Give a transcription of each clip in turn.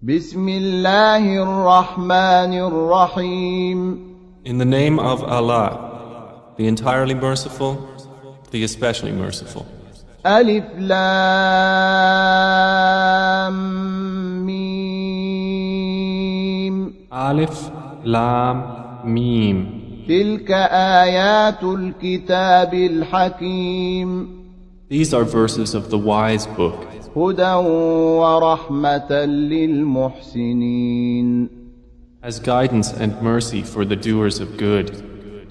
بسم الله الرحمن الرحيم. In the name of Allah, the entirely merciful, the especially merciful. ألف لام ميم. Alif, Lam, Mim. تلك آيات الكتاب الحكيم. These are verses of the wise book, هدى ورحمة للمحسنين. as guidance and mercy for the doers of good,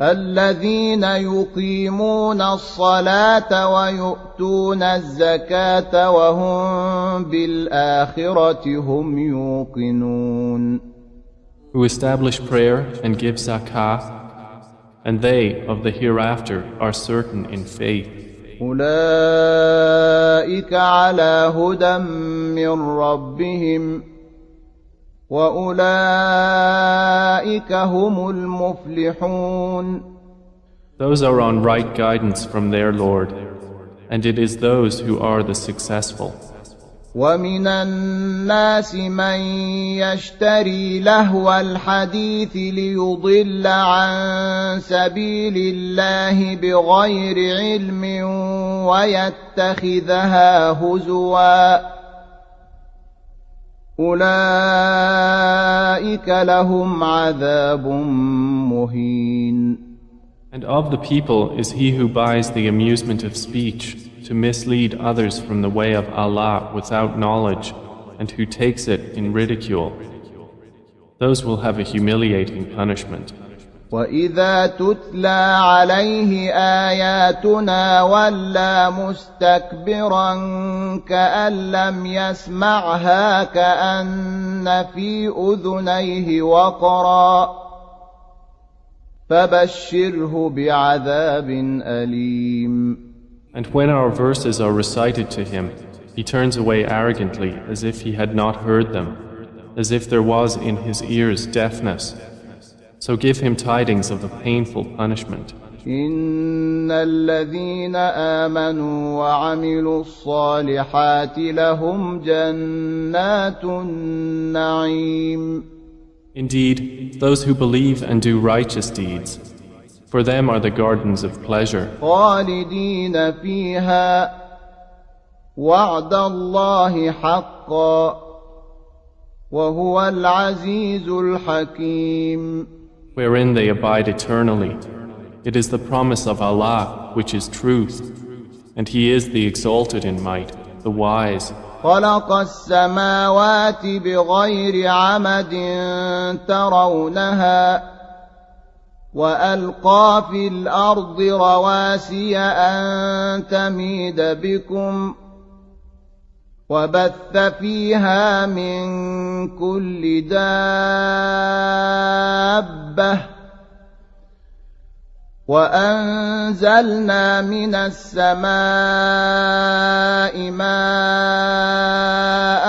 الذين يقيمون الصلاة ويؤتون الزكاة وهم بالآخرة هم يوقنون. who establish prayer and give zakah, and they of the hereafter are certain in faith. أولئك على هدى من ربهم وأولئك هم المفلحون. Those are on right guidance from their Lord, and it is those who are the successful. ومن الناس من يشتري لهو الحديث ليضل عن سبيل الله بغير علم ويتخذها هزوا أولئك لهم عذاب مهين. And of the people is he who buys the amusement of speech to mislead others from the way of Allah without knowledge, and who takes it in ridicule. Those will have a humiliating punishment. وَإِذَا تُتْلَى عَلَيْهِ آيَاتُنَا وَلَّى مُسْتَكْبِرًا كَأَن لَّمْ يَسْمَعْهَا كَأَنَّ فِي أُذُنَيْهِ وَقْرًا فَبَشِّرْهُ بِعَذَابٍ أَلِيمٍ. And when our verses are recited to him, he turns away arrogantly as if he had not heard them, as if there was in his ears deafness. So give him tidings of the painful punishment. إن الذين آمنوا وعملوا الصالحات لهم جنات النعيم. Indeed, those who believe and do righteous deeds, for them are the gardens of pleasure, خالدين فيها وعد الله حقا وهو العزيز الحكيم. wherein they abide eternally. It is the promise of Allah, which is truth, and He is the exalted in might, the wise. خلق السماوات بغير عمد ترونها وألقى في الأرض رواسي أن تميد بكم وبث فيها من كل دابة وأنزلنا من السماء ماء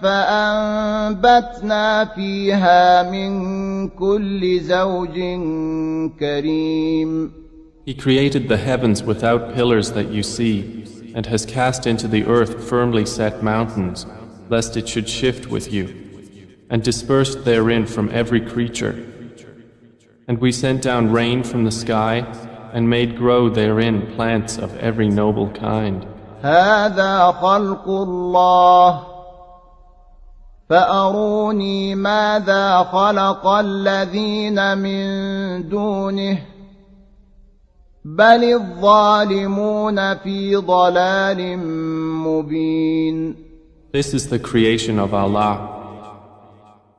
فأنبتنا فيها من كل زوج كريم. He created the heavens without pillars that you see, and has cast into the earth firmly set mountains, lest it should shift with you, and dispersed therein from every creature. And we sent down rain from the sky, and made grow therein plants of every noble kind. هذا خلق الله فأروني ماذا خلق الذين من دونه بل الظالمون في ضلال مبين. This is the creation of Allah.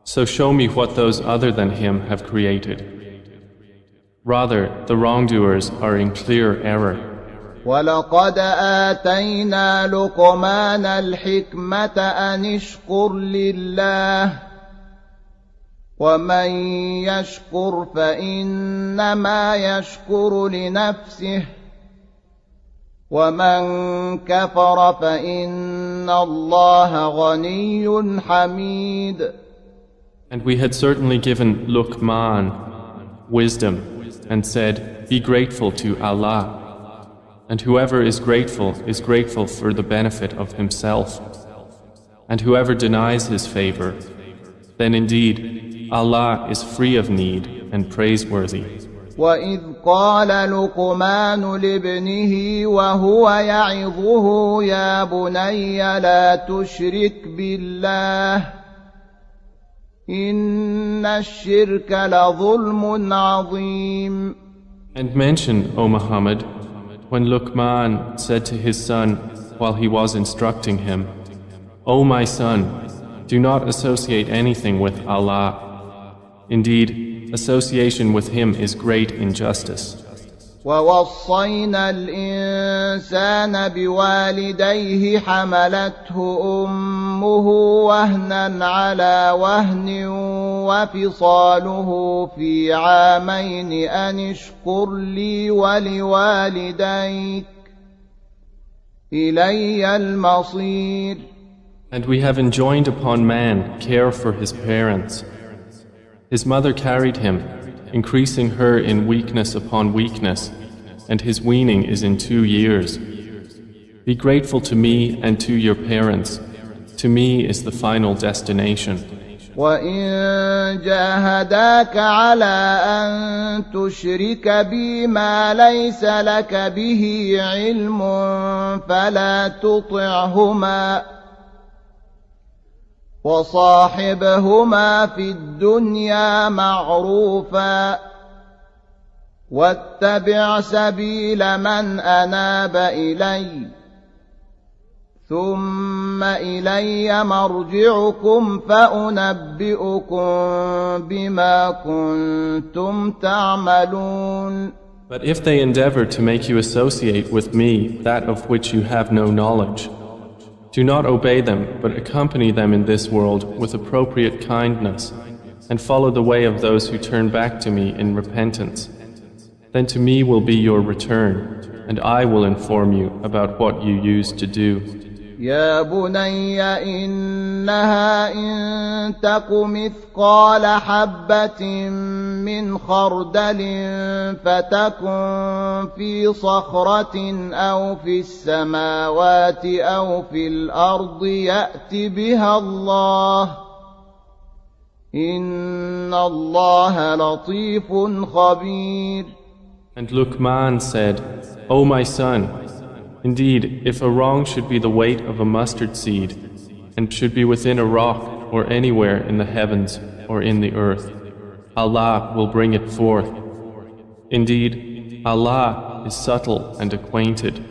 So show me what those other than Him have created. Rather, the wrongdoers are in clear error. ولقد آتينا لقمان الحكمة أن اشكر لله ومن يشكر فإنما يشكر لنفسه ومن كفر فإن الله غني حميد. And we had certainly given Luqman wisdom and said, be grateful to Allah. And whoever is grateful for the benefit of himself. And whoever denies His favor, then indeed Allah is free of need and praiseworthy. وَإِذْ قَالَ لُقْمَانُ لِابْنِهِ وَهُوَ يَعِظُهُ يَا بُنَيَّ لَا تُشْرِكْ بِاللَّهِ إِنَّ الشِّرْكَ لَظُلْمٌ عَظِيمٌ. And mention, O Muhammad, when Luqman said to his son while he was instructing him, O my son, do not associate anything with Allah. Indeed, association with Him is great injustice. وَوَصَّيْنَا الْإِنسَانَ بِوَالِدَيْهِ حَمَلَتْهُ أُمُّهُ وَهْنًا عَلَى وَهْنٍ وَفِصَالُهُ فِي عَامَيْنِ أَنِ اشْكُرْ لِي وَلِوَالِدَيْكَ إِلَيَّ الْمَصِيرُ. And we have enjoined upon man care for his parents. His mother carried him, increasing her in weakness upon weakness, and his weaning is in 2 years. Be grateful to me and to your parents. To me is the final destination. وَإِن جَاهَدَاكَ عَلَىٰ أَن تُشْرِكَ بِي مَا لَيْسَ لَكَ بِهِ عِلْمٌ فَلَا تُطِعْهُمَا وصاحبهما في الدنيا معروفا واتبع سبيل من أناب إلي ثم إلي مرجعكم فأنبئكم بما كنتم تعملون. But if they endeavor to make you associate with me that of which you have no knowledge, do not obey them, but accompany them in this world with appropriate kindness, and follow the way of those who turn back to me in repentance. Then to me will be your return, and I will inform you about what you used to do. يا بني إنها إن تك مثقال حبة من خردل فتكن في صخرة أو في السماوات أو في الأرض يأت بها الله إن الله لطيف خبير. And Luqman said, O my son, indeed, if a wrong should be the weight of a mustard seed, and should be within a rock or anywhere in the heavens or in the earth, Allah will bring it forth. Indeed, Allah is subtle and acquainted.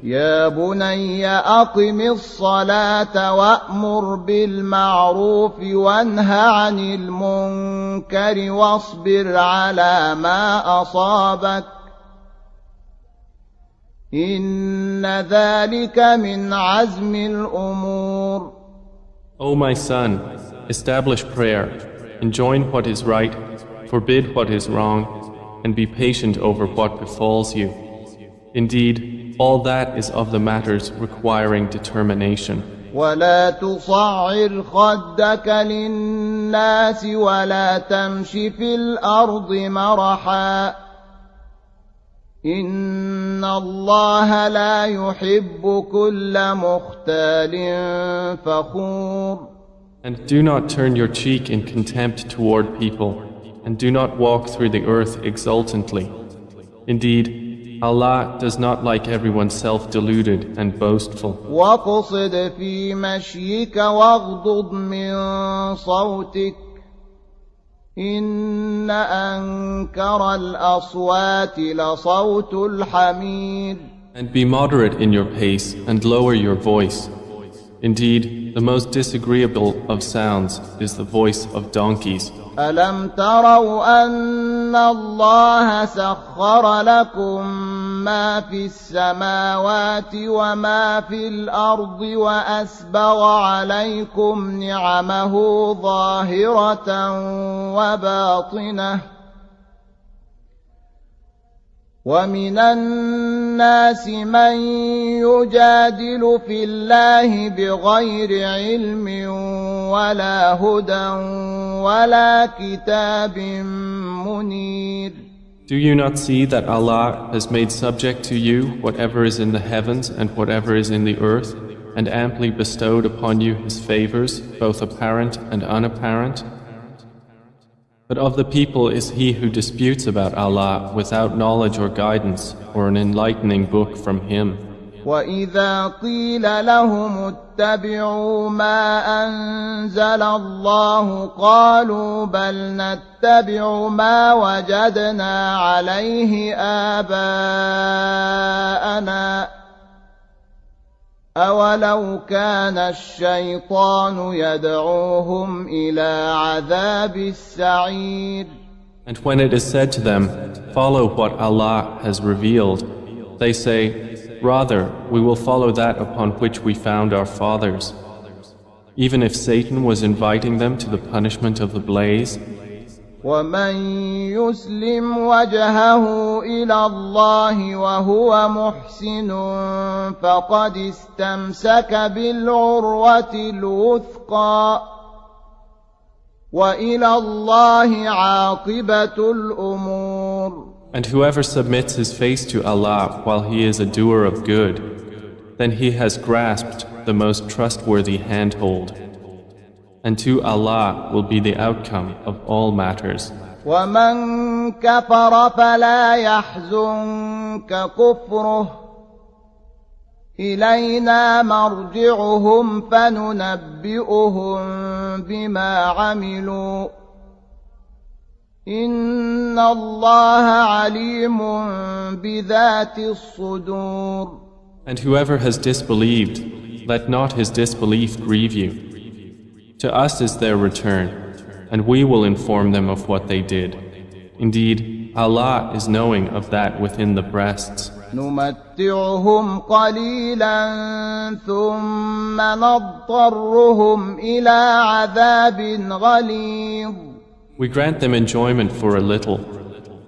يا بني أقم الصلاة وأمر بالمعروف وانه عن المنكر واصبر على ما أصابك إن ذلك من عزم الأمور. O my son, establish prayer, enjoin what is right, forbid what is wrong, and be patient over what befalls you. Indeed, all that is of the matters requiring determination. ولا تصعر خدك للناس ولا تمش في الأرض مرحا إن الله لا يحب كل مختال فخور. And do not turn your cheek in contempt toward people, and do not walk through the earth exultantly. Indeed, Allah does not like everyone self-deluded and boastful. وَاقْصِدْ فِي مَشْيِكَ وَاغْضُضْ مِنْ صَوْتِكَ إِنَّ أَنْكَرَ الْأَصْوَاتِ لَصَوْتُ الْحَمِيرِ. And be moderate in your pace and lower your voice. Indeed, the most disagreeable of sounds is the voice of donkeys. أَلَمْ تَرَوْا أَنَّ اللَّهَ سَخَّرَ لَكُم مَّا فِي السَّمَاوَاتِ وَمَا فِي الْأَرْضِ وَأَسْبَغَ عَلَيْكُمْ نِعَمَهُ ظَاهِرَةً وَبَاطِنَةً وَمِنَ النَّاسِ مَن يُجَادِلُ فِي اللَّهِ بِغَيْرِ عِلْمٍ وَلَا هُدًى وَلَا كِتَابٍ مُنِيرٍ. Do you not see that Allah has made subject to you whatever is in the heavens and whatever is in the earth, and amply bestowed upon you His favors, both apparent and unapparent? But of the people is he who disputes about Allah without knowledge or guidance or an enlightening book from Him. وَإِذَا قِيلَ لَهُمُ اتَّبِعُوا مَا أَنزَلَ اللَّهُ قَالُوا بَلْ نَتَّبِعُ مَا وَجَدْنَا عَلَيْهِ آبَاءَنَا أَوَلَوْ كَانَ الشَّيْطَانُ يَدْعُوهُمْ إِلَى عَذَابِ السَّعِيرِ. And when it is said to them, follow what Allah has revealed, they say, rather, we will follow that upon which we found our fathers. Even if Satan was inviting them to the punishment of the blaze. وَمَنْ يُسْلِمْ وَجْهَهُ إِلَى اللَّهِ وَهُوَ مُحْسِنٌ فَقَدِ اسْتَمْسَكَ بِالْعُرْوَةِ الْوُثْقَى وَإِلَى اللَّهِ عَاقِبَةُ الْأُمُورِ. And whoever submits his face to Allah while he is a doer of good, then he has grasped the most trustworthy handhold. And to Allah will be the outcome of all matters. وَمَنْ كَفَرَ فَلَا يَحْزُنْكَ كُفْرُهُ إِلَيْنَا مَرْجِعُهُمْ فَنُنَبِّئُهُم بِمَا عَمِلُوا إِنَّ اللَّهَ عَلِيمٌ بِذَاتِ الصُّدُورِ. And whoever has disbelieved, let not his disbelief grieve you. To us is their return, and we will inform them of what they did. Indeed, Allah is knowing of that within the breasts. نُمَتِّعُهُمْ قَلِيلًا ثُمَّ نَضْطَرُّهُمْ إِلَى عَذَابٍ غَلِيظٍ. We grant them enjoyment for a little,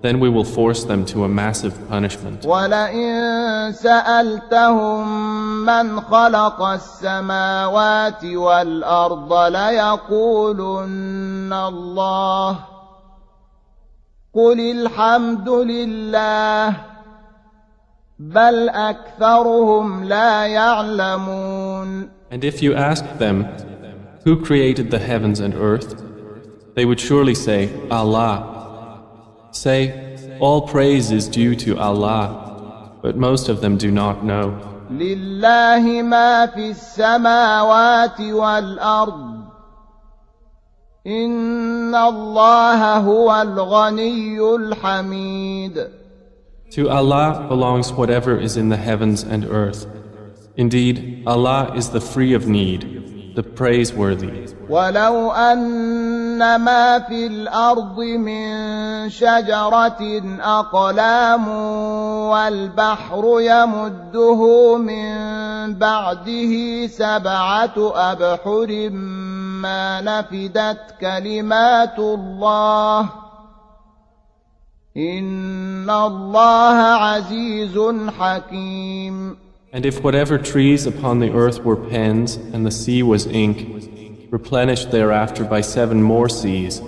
then we will force them to a massive punishment. وَلَئِن سَأَلْتَهُم مَّنْ خَلَقَ السَّمَاوَاتِ وَالْأَرْضَ لَيَقُولُنَّ اللَّهُ قُلِ الْحَمْدُ لِلَّهِ بَلْ أَكْثَرُهُمْ لَا يَعْلَمُونَ. And if you asked them, who created the heavens and earth? They would surely say, Allah. Say, all praise is due to Allah, but most of them do not know. لِلَّهِ مَا فِي السَّمَاوَاتِ وَالْأَرْضِ إِنَّ اللَّهَ هُوَ الْغَنِيُّ الْحَمِيدُ. To Allah belongs whatever is in the heavens and earth. Indeed, Allah is the free of need, the praiseworthy. وَلَوْ أَنَّ مَا فِي الْأَرْضِ مِنْ شَجَرَةٍ أَقْلَامٌ وَالْبَحْرُ يَمُدُّهُ مِنْ بَعْدِهِ 7 أَبْحُرٍ مَا نَفِدَتْ كَلِمَاتُ اللَّهِ إِنَّ اللَّهَ عَزِيزٌ حَكِيمٌ. And if whatever trees upon the earth were pens and the sea was ink, replenished thereafter by 7 more seas,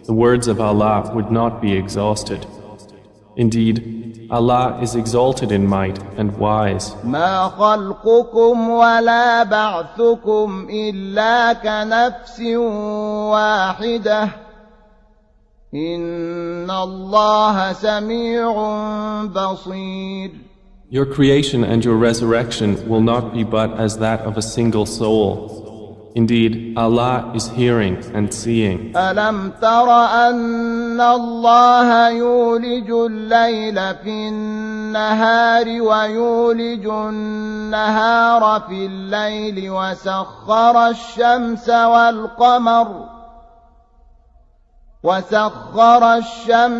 the words of Allah would not be exhausted. Indeed, Allah is exalted in might and wise. ما خلقكم ولا بعثكم إلا كنفس واحدة إن الله سميع بصير. Your creation and your resurrection will not be but as that of a single soul. Indeed, Allah is hearing and seeing. ألم تر أن الله يولج الليل في النهار ويولج النهار في الليل وسخر الشمس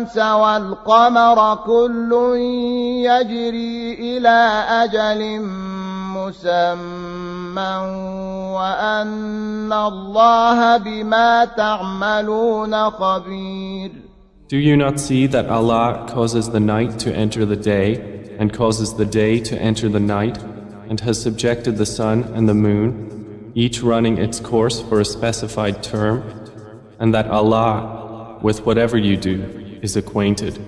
والقمر كل يجري إلى أجل مسمى وأن الله بما تعملون خبير. Do you not see that Allah causes the night to enter the day and causes the day to enter the night and has subjected the sun and the moon, each running its course for a specified term, and that Allah, with whatever you do, is acquainted.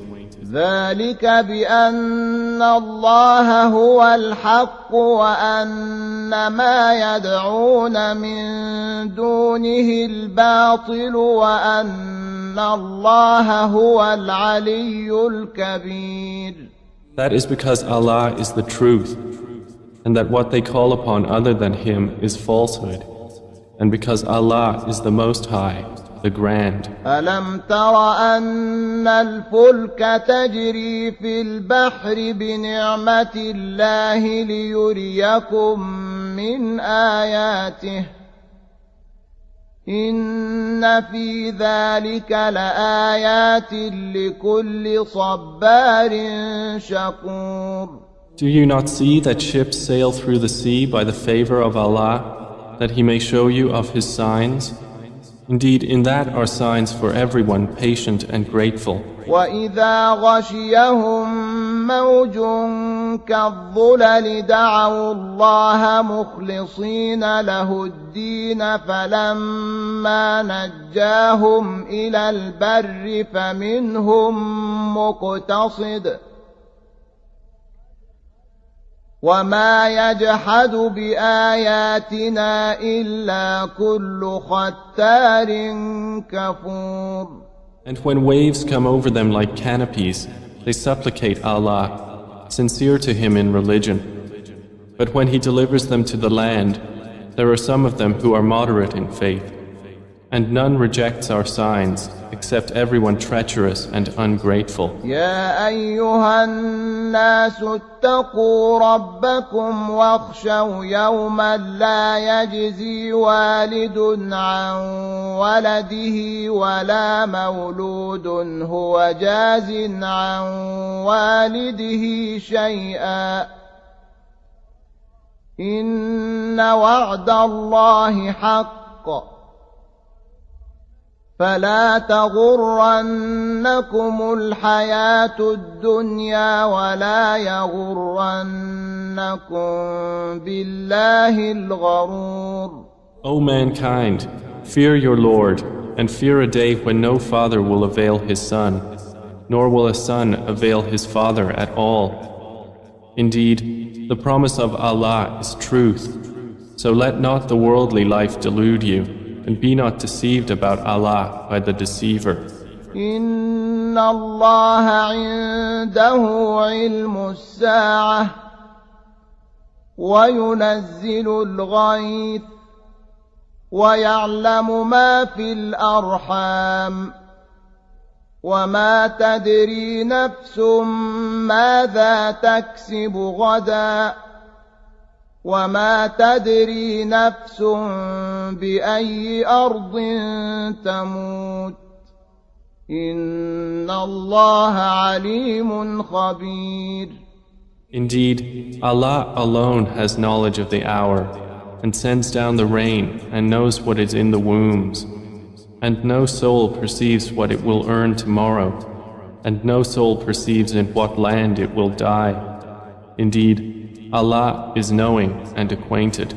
ذلك بأن الله هو الحق وأن ما يدعون من دونه الباطل وأن الله هو العلي الكبير. That is because Allah is the truth, and that what they call upon other than Him is falsehood, and because Allah is the Most High, the Grand. ألم تر أن الفلك تجري في البحر بنعمة الله ليريكم من آياته إن في ذلك لآيات لكل صبار شكور. Do you not see that ships sail through the sea by the favor of Allah, that He may show you of His signs? Indeed, in that are signs for everyone patient and grateful. وَإِذَا غَشِيَهُم مَّوْجٌ كَالظُّلَلِ دَعَوُا اللَّهَ مُخْلِصِينَ لَهُ الدِّينَ فَلَمَّا نَجَّاهُمْ إِلَى الْبَرِّ فَمِنْهُم مُّقْتَصِدٌ وَمَا يَجْحَدُ بِآيَاتِنَا إِلَّا كُلُّ خَتَّارٍ كَفُورٍ. And when waves come over them like canopies, they supplicate Allah, sincere to Him in religion. But when He delivers them to the land, there are some of them who are moderate in faith, and none rejects our signs, except everyone treacherous and ungrateful. يا أيها الناس اتقوا ربكم واخشوا يوما لا يجزي والد عن ولده ولا مولود هو جاز عن والده شيئا إن وعد الله حق فلا تغرنكم الحياة الدنيا ولا يغرنكم بالله الغرور. O mankind, fear your Lord, and fear a day when no father will avail his son, nor will a son avail his father at all. Indeed, the promise of Allah is truth, so let not the worldly life delude you. And be not deceived about Allah by the deceiver. إن الله عنده علم الساعة وينزل الغيث ويعلم ما في الأرحام وما تدري نفس ماذا تكسب غدا وما تدري نفس بأي أرض تموت إن الله عليم خبير. Indeed, Allah alone has knowledge of the hour, and sends down the rain, and knows what is in the wombs. And no soul perceives what it will earn tomorrow, and no soul perceives in what land it will die. Indeed, Allah is knowing and acquainted.